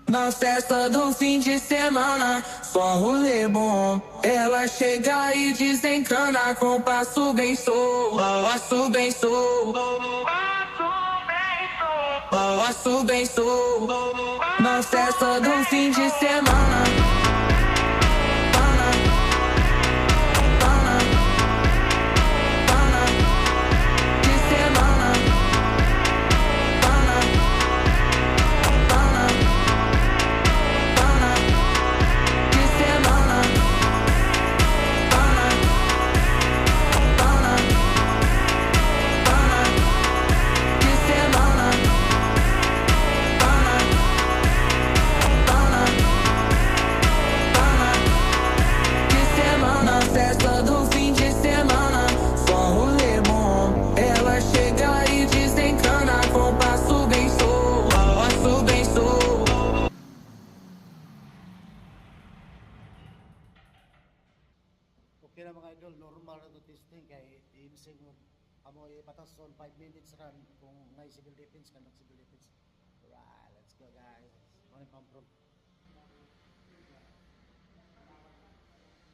Na festa do fim de semana, só rolê bom. Ela chega e desencana com passo bem sou, passo bem sou, passo bem sou. Na festa do fim de semana, de semana, de semana, de semana, de semana, festa do fim de semana, só rolê bom. Ela chega e desencana com passo bem sou, passo bem sou. Okay na mga idol, normal na to testing kay iimsig mo amo ipatas on 5 minutes run kung may civil defense kanang civil defense. Alright, let's go guys. Morning come from